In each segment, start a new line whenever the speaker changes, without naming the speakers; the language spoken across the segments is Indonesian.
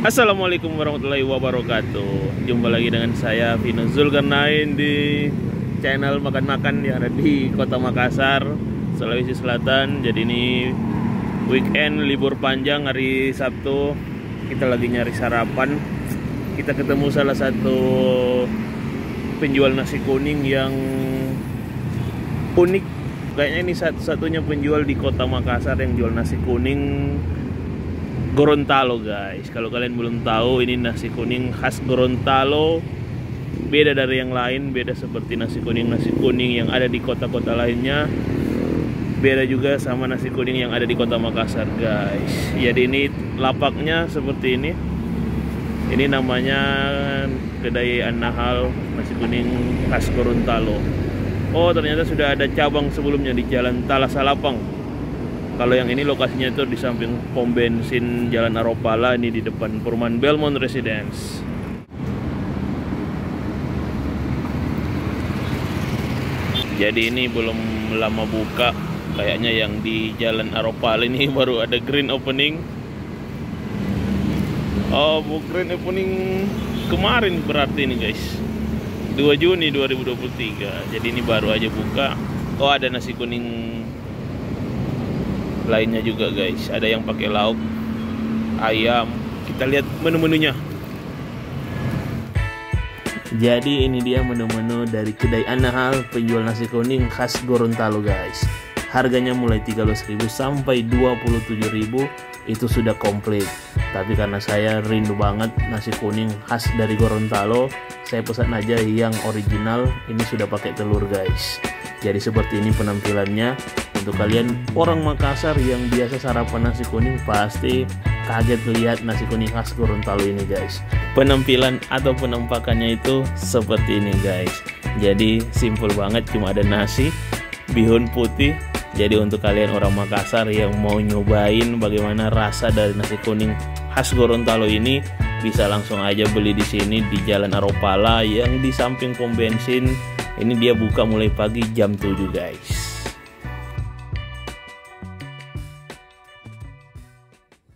Assalamualaikum warahmatullahi wabarakatuh. Jumpa lagi dengan saya Vino Zulkarnain di channel makan-makan yang ada di Kota Makassar, Sulawesi Selatan. Jadi ini weekend libur panjang hari Sabtu. Kita lagi nyari sarapan. Kita ketemu salah satu penjual nasi kuning yang unik. Kayaknya ini satu-satunya penjual di Kota Makassar yang jual nasi kuning Gorontalo, guys. Kalau kalian belum tahu, ini nasi kuning khas Gorontalo. Beda dari yang lain, beda seperti nasi kuning yang ada di kota-kota lainnya. Beda juga sama nasi kuning yang ada di Kota Makassar, guys. Jadi ini lapaknya seperti ini. Ini namanya kedai An-Nahal nasi kuning khas Gorontalo. Oh, ternyata sudah ada cabang sebelumnya di Jalan Talasalapang. Kalau yang ini lokasinya itu di samping pom bensin Jalan Aropala, ini di depan perumahan Belmont Residence. Jadi ini belum lama buka, kayaknya yang di Jalan Aropala ini baru ada grand opening. Oh, grand opening kemarin berarti ini, guys. 2 Juni 2023. Jadi ini baru aja buka. Oh, ada nasi kuning lainnya juga, guys. Ada yang pakai lauk ayam. Kita lihat menu-menunya. Jadi ini dia menu-menu dari kedai An-Nahal, penjual nasi kuning khas Gorontalo, guys. Harganya mulai 13.000 sampai 27.000. Itu sudah komplit. Tapi karena saya rindu banget nasi kuning khas dari Gorontalo, saya pesan aja yang original. Ini sudah pakai telur, guys. Jadi seperti ini penampilannya. Untuk kalian orang Makassar yang biasa sarapan nasi kuning, pasti kaget lihat nasi kuning khas Gorontalo ini, guys. Penampilan atau penampakannya itu seperti ini, guys. Jadi simple banget, cuma ada nasi, bihun putih. Jadi untuk kalian orang Makassar yang mau nyobain bagaimana rasa dari nasi kuning khas Gorontalo ini, bisa langsung aja beli di sini di Jalan Aropala yang di samping pom bensin. Ini dia buka mulai pagi jam 7, guys.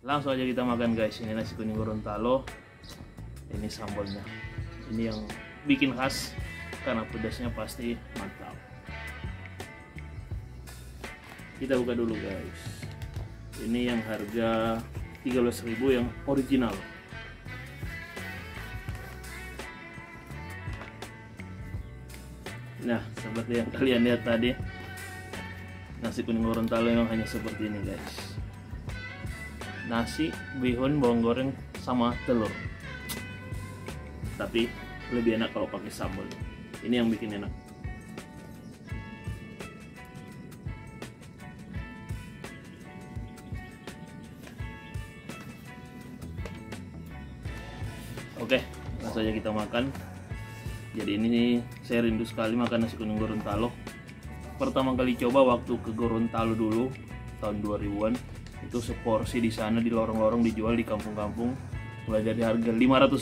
Langsung aja kita makan, guys. Ini nasi kuning Gorontalo. Ini sambalnya. Ini yang bikin khas karena pedasnya pasti mantap. Kita buka dulu, guys. Ini yang harga 13.000 yang original. Nah, seperti yang kalian lihat tadi, nasi kuning Gorontalo yang hanya seperti ini, guys. Nasi, bihun, bawang goreng, sama telur. Tapi lebih enak kalau pakai sambal. Ini yang bikin enak. Oke, langsung aja kita makan. Jadi ini saya rindu sekali makan nasi kuning Gorontalo. Pertama kali coba waktu ke Gorontalo dulu tahun 2000-an. Itu seporsi di sana di lorong-lorong dijual di kampung-kampung mulai dari harga Rp500,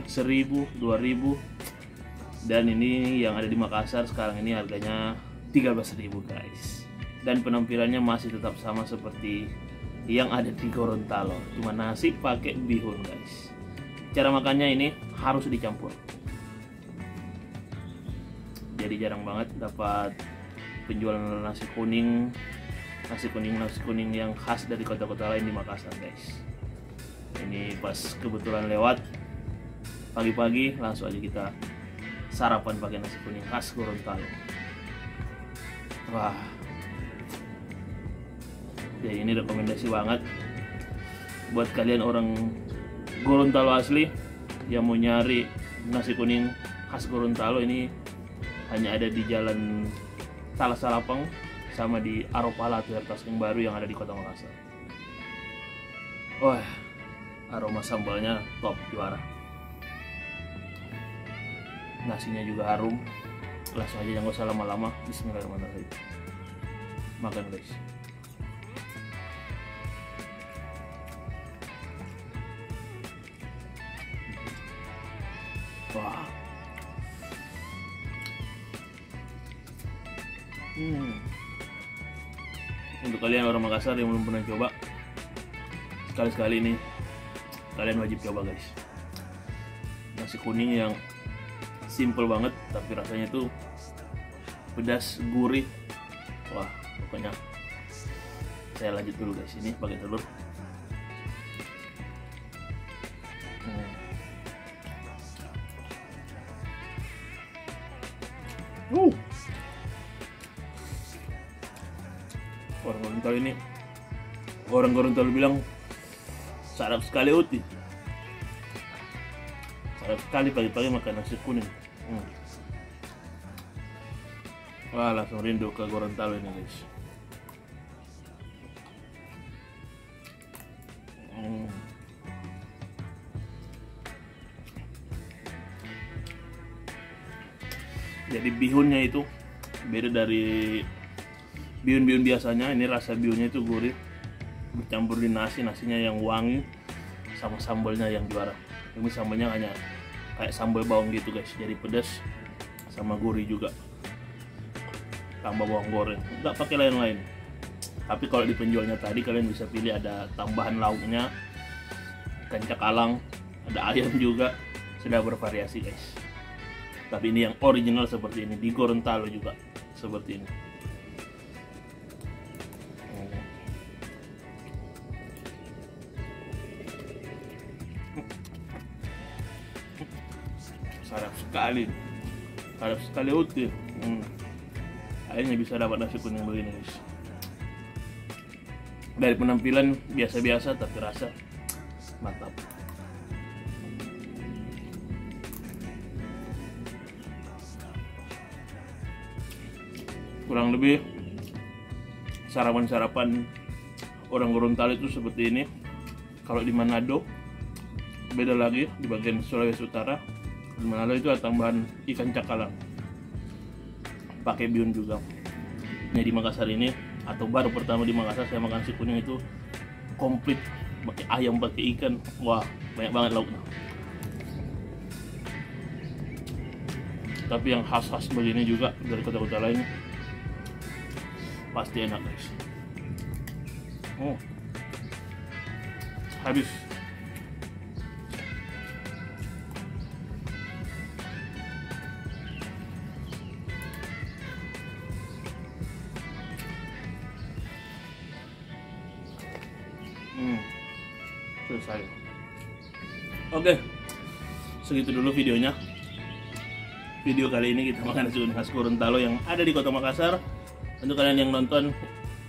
1.000, 2.000. Dan ini yang ada di Makassar sekarang ini harganya 13.000, guys. Dan penampilannya masih tetap sama seperti yang ada di Gorontalo, cuma nasi pakai bihun, guys. Cara makannya ini harus dicampur. Jadi jarang banget dapat penjual nasi kuning yang khas dari kota-kota lain di Makassar, guys. Ini pas kebetulan lewat pagi-pagi, langsung aja kita sarapan pakai nasi kuning khas Gorontalo. Wah, jadi ini rekomendasi banget buat kalian orang Gorontalo asli yang mau nyari nasi kuning khas Gorontalo. Ini hanya ada di Jalan Talasalapang sama di Aropala atau Tasking Baru yang ada di Kota Makassar. Wah, aroma sambalnya top, juara. Nasinya juga harum. Langsung aja, jangan usah lama-lama. Bismillahirrahmanirrahim. Makan, guys. Wah. Untuk kalian orang Makassar yang belum pernah coba, sekali-sekali nih Kalian wajib coba guys. Nasi kuning yang simple banget tapi rasanya tuh pedas, gurih. Wah, pokoknya saya lanjut dulu guys, ini pakai telur. Orang Gorontalo ini, orang Gorontalo bilang sarap sekali uti. Sarap sekali pagi-pagi makan nasi kuning. Wah, langsung rindu ke Gorontalo ini guys. Jadi bihunnya itu beda dari bihun-bihun biasanya. Ini rasa bihunnya itu gurih, bercampur di nasi, nasinya yang wangi, sama sambalnya yang juara. Ini sambalnya hanya kayak sambal bawang gitu guys, jadi pedas sama gurih juga. Tambah bawang goreng, nggak pakai lain-lain. Tapi kalau di penjualnya tadi kalian bisa pilih, ada tambahan lauknya, ikan cakalang, ada ayam juga, sudah bervariasi guys. Tapi ini yang original seperti ini, di Gorontalo juga seperti ini. Sarap sekali utuh. Akhirnya bisa dapat nasi kuning begini guys. Dari penampilan biasa-biasa tapi rasa mantap. Kurang lebih sarapan-sarapan orang Gorontalo itu seperti ini. Kalau di Manado beda lagi, di bagian Sulawesi Utara. Di Manado itu ada tambahan ikan cakalang, pakai bihun juga. Nah, di Makassar ini, atau baru pertama di Makassar saya makan nasi kuning itu komplit, pakai ayam, pakai ikan. Wah, banyak banget lauknya. Tapi yang khas-khas begini juga dari kota-kota lain pasti enak guys. Habis. Selesai. Oke, segitu dulu videonya. Video kali ini kita makan nasi kuning khas Gorontalo yang ada di kota Makassar. Untuk kalian yang nonton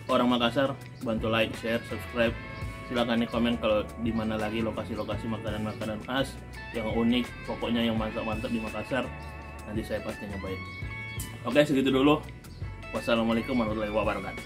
orang Makassar, bantu like, share, subscribe. Silahkan nih komen kalau di mana lagi lokasi-lokasi makanan-makanan khas yang unik, pokoknya yang mantap-mantap di Makassar. Nanti saya pasti nyobain. Oke, segitu dulu. Wassalamualaikum warahmatullahi wabarakatuh.